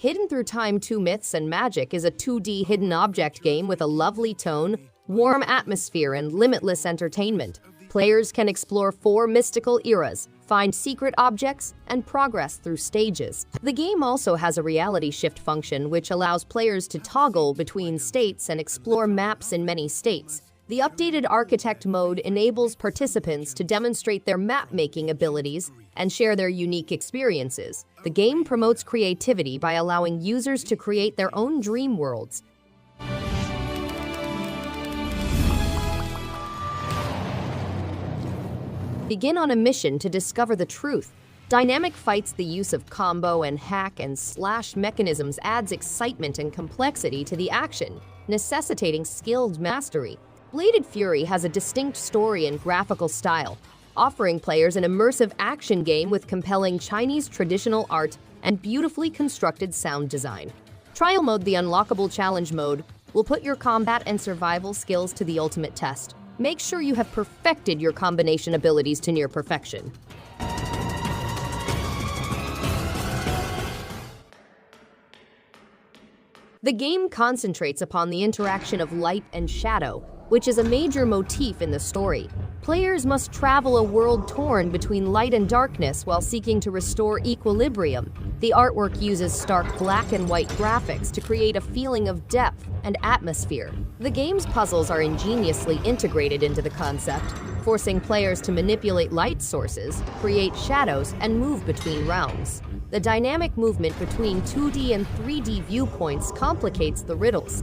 Hidden Through Time 2 Myths and Magic is a 2D hidden object game with a lovely tone, warm atmosphere, and limitless entertainment. Players can explore 4 mystical eras, find secret objects, and progress through stages. The game also has a reality shift function which allows players to toggle between states and explore maps in many states. The updated Architect mode enables participants to demonstrate their map-making abilities and share their unique experiences. The game promotes creativity by allowing users to create their own dream worlds. Begin on a mission to discover the truth. Dynamic fights, the use of combo and hack and slash mechanisms adds excitement and complexity to the action, necessitating skilled mastery. Bladed Fury has a distinct story and graphical style, offering players an immersive action game with compelling Chinese traditional art and beautifully constructed sound design. Trial Mode, the unlockable challenge mode, will put your combat and survival skills to the ultimate test. Make sure you have perfected your combination abilities to near perfection. The game concentrates upon the interaction of light and shadow, which is a major motif in the story. Players must travel a world torn between light and darkness while seeking to restore equilibrium. The artwork uses stark black and white graphics to create a feeling of depth and atmosphere. The game's puzzles are ingeniously integrated into the concept, forcing players to manipulate light sources, create shadows, and move between realms. The dynamic movement between 2D and 3D viewpoints complicates the riddles.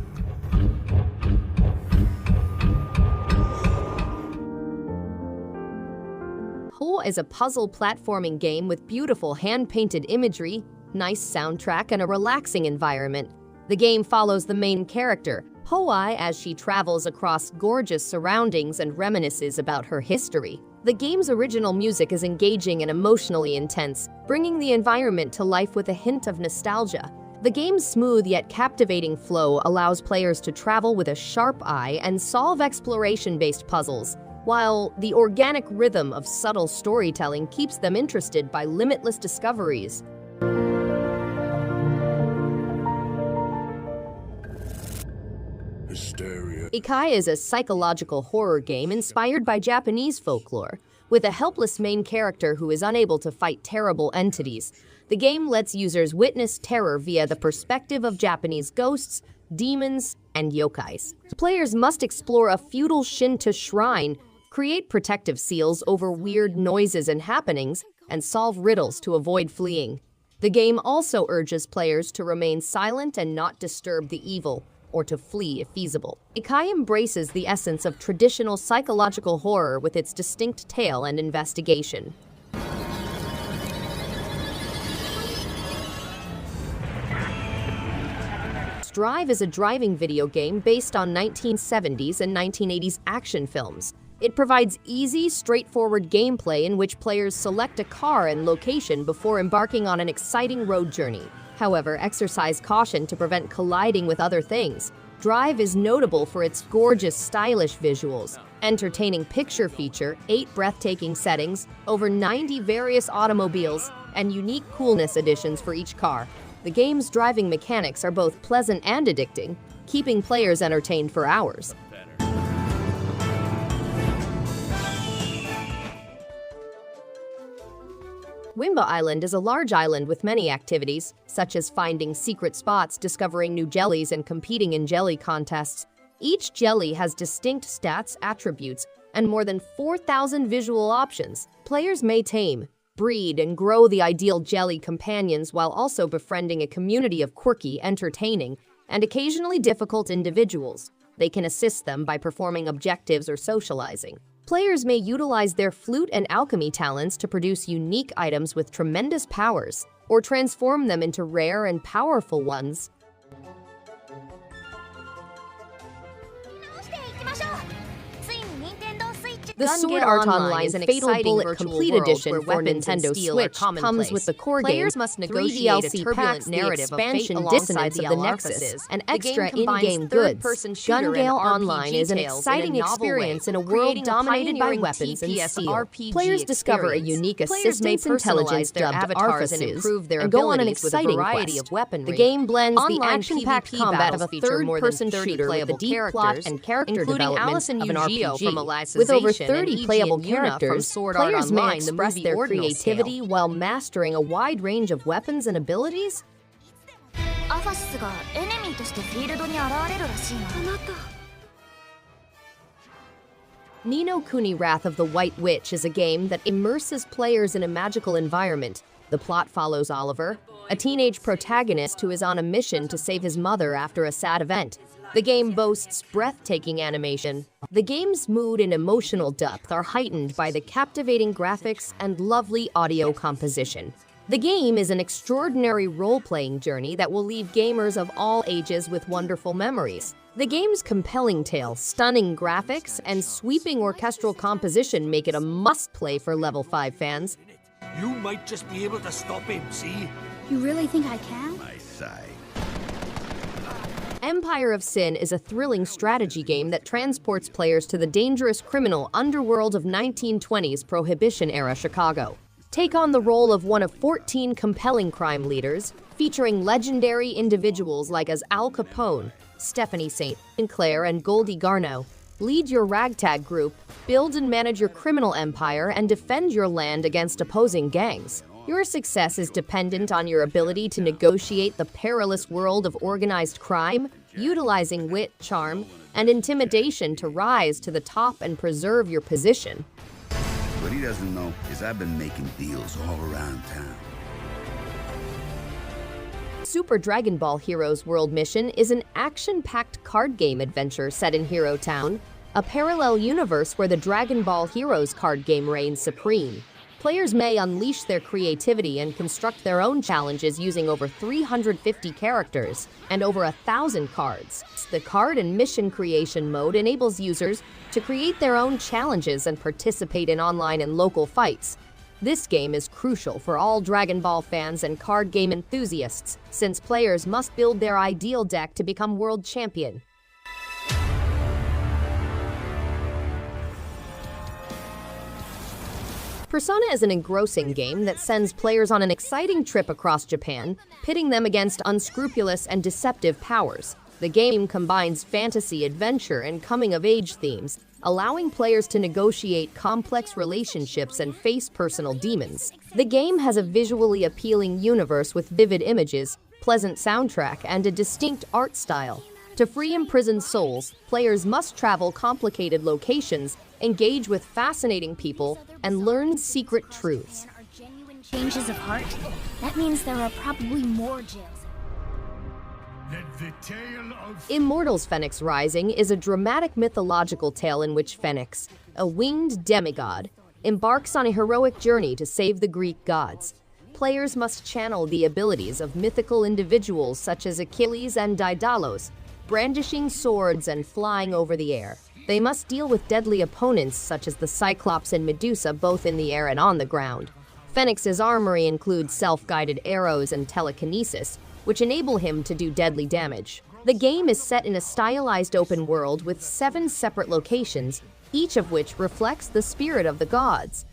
Ho is a puzzle platforming game with beautiful hand-painted imagery, nice soundtrack, and a relaxing environment. The game follows the main character, Hoai, as she travels across gorgeous surroundings and reminisces about her history. The game's original music is engaging and emotionally intense, bringing the environment to life with a hint of nostalgia. The game's smooth yet captivating flow allows players to travel with a sharp eye and solve exploration-based puzzles, while the organic rhythm of subtle storytelling keeps them interested by limitless discoveries. Hysteria. Ikai is a psychological horror game inspired by Japanese folklore. With a helpless main character who is unable to fight terrible entities, the game lets users witness terror via the perspective of Japanese ghosts, demons, and yokais. Players must explore a feudal Shinto shrine, create protective seals over weird noises and happenings, and solve riddles to avoid fleeing. The game also urges players to remain silent and not disturb the evil, or to flee if feasible. Ikai embraces the essence of traditional psychological horror with its distinct tale and investigation. Drive is a driving video game based on 1970s and 1980s action films. It provides easy, straightforward gameplay in which players select a car and location before embarking on an exciting road journey. However, exercise caution to prevent colliding with other things. Drive is notable for its gorgeous, stylish visuals, entertaining picture feature, 8 breathtaking settings, over 90 various automobiles, and unique coolness additions for each car. The game's driving mechanics are both pleasant and addicting, keeping players entertained for hours. Wimba Island is a large island with many activities, such as finding secret spots, discovering new jellies, and competing in jelly contests. Each jelly has distinct stats, attributes, and more than 4,000 visual options. Players may tame, breed, and grow the ideal jelly companions while also befriending a community of quirky, entertaining, and occasionally difficult individuals. They can assist them by performing objectives or socializing. Players may utilize their flute and alchemy talents to produce unique items with tremendous powers, or transform them into rare and powerful ones. The Sword Art Online is an Fatal Bullet Complete Edition for Nintendo Switch comes with the core game, must 3 negotiate a DLC turbulent packs, the narrative of fate expansion alongside Dissonance the of the Alchemists. Nexus, and The game extra combines in-game goods. third-person shooter Gun Gale and Online RPG is an tales in a exciting novel experience way, in a world creating a dominated by pioneering weapons and TPS steel. RPG Players discover a experience. unique Players may assistance intelligence personalize their dubbed avatars and Arfaces, improve their and go on an abilities with a exciting variety quest. of weaponry. The game blends the Online action-packed PvP combat of a battles feature more than third-person 30 shooter with the playable deep plot characters, and character including development Alice and of an Yu-Gi-Oh! From RPG. With over Alicization 30 and playable Iji and Yuna from characters, Sword Art players may Online, the express movie their Ordinal creativity Scale. while mastering a wide range of weapons and abilities. アファシスがエネミーとしてフィールドに現れるらしいな。あなた。 Ni no Kuni Wrath of the White Witch is a game that immerses players in a magical environment. The plot follows Oliver, a teenage protagonist who is on a mission to save his mother after a sad event. The game boasts breathtaking animation. The game's mood and emotional depth are heightened by the captivating graphics and lovely audio composition. The game is an extraordinary role-playing journey that will leave gamers of all ages with wonderful memories. The game's compelling tale, stunning graphics, and sweeping orchestral composition make it a must-play for Level 5 fans. You might just be able to stop him, see? You really think I can? My side. Empire of Sin is a thrilling strategy game that transports players to the dangerous criminal underworld of 1920s Prohibition-era Chicago. Take on the role of one of 14 compelling crime leaders, featuring legendary individuals like as Al Capone, Stephanie St. Clair, and Goldie Garneau. Lead your ragtag group, build and manage your criminal empire, and defend your land against opposing gangs. Your success is dependent on your ability to negotiate the perilous world of organized crime, utilizing wit, charm, and intimidation to rise to the top and preserve your position. What he doesn't know is I've been making deals all around town. Super Dragon Ball Heroes World Mission is an action-packed card game adventure set in Hero Town, a parallel universe where the Dragon Ball Heroes card game reigns supreme. Players may unleash their creativity and construct their own challenges using over 350 characters and over 1,000 cards. The card and mission creation mode enables users to create their own challenges and participate in online and local fights. This game is crucial for all Dragon Ball fans and card game enthusiasts, since players must build their ideal deck to become world champion. Persona is an engrossing game that sends players on an exciting trip across Japan, pitting them against unscrupulous and deceptive powers. The game combines fantasy, adventure, and coming-of-age themes, allowing players to negotiate complex relationships and face personal demons. The game has a visually appealing universe with vivid images, pleasant soundtrack, and a distinct art style. To free imprisoned souls, players must travel complicated locations, engage with fascinating people, and learn secret truths. There are genuine changes of heart. That means there are probably more jails. Immortals Fenyx Rising is a dramatic mythological tale in which Fenyx, a winged demigod, embarks on a heroic journey to save the Greek gods. Players must channel the abilities of mythical individuals such as Achilles and Daedalus, brandishing swords and flying over the air. They must deal with deadly opponents such as the Cyclops and Medusa, both in the air and on the ground. Fenyx's armory includes self-guided arrows and telekinesis, which enable him to do deadly damage. The game is set in a stylized open world with 7 separate locations, each of which reflects the spirit of the gods.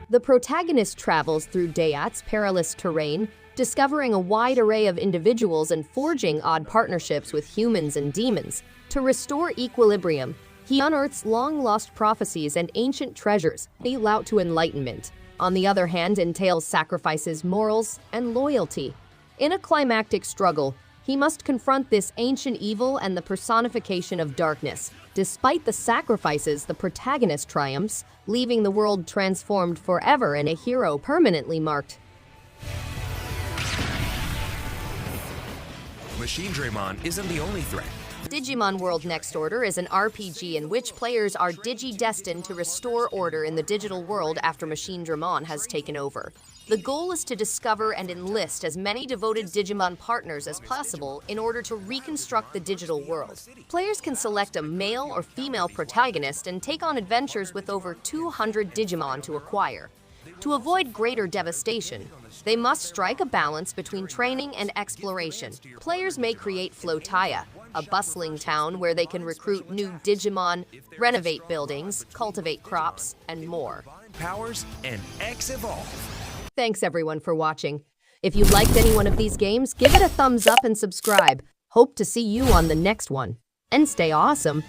The protagonist travels through Dayat's perilous terrain, discovering a wide array of individuals and forging odd partnerships with humans and demons. To restore equilibrium, he unearths long-lost prophecies and ancient treasures, a route to enlightenment. On the other hand, entails sacrifices, morals, and loyalty. In a climactic struggle, he must confront this ancient evil and the personification of darkness. Despite the sacrifices, the protagonist triumphs, leaving the world transformed forever and a hero permanently marked. Machine Draymon isn't the only threat. Digimon World Next Order is an RPG in which players are digi-destined to restore order in the digital world after Machine Dramon has taken over. The goal is to discover and enlist as many devoted Digimon partners as possible in order to reconstruct the digital world. Players can select a male or female protagonist and take on adventures with over 200 Digimon to acquire. To avoid greater devastation, they must strike a balance between training and exploration. Players may create Flotaya, a bustling town where they can recruit new Digimon, renovate buildings, cultivate crops, and more. Powers and X-Evolve. Thanks everyone for watching. If you liked any one of these games, give it a thumbs up and subscribe. Hope to see you on the next one. And stay awesome!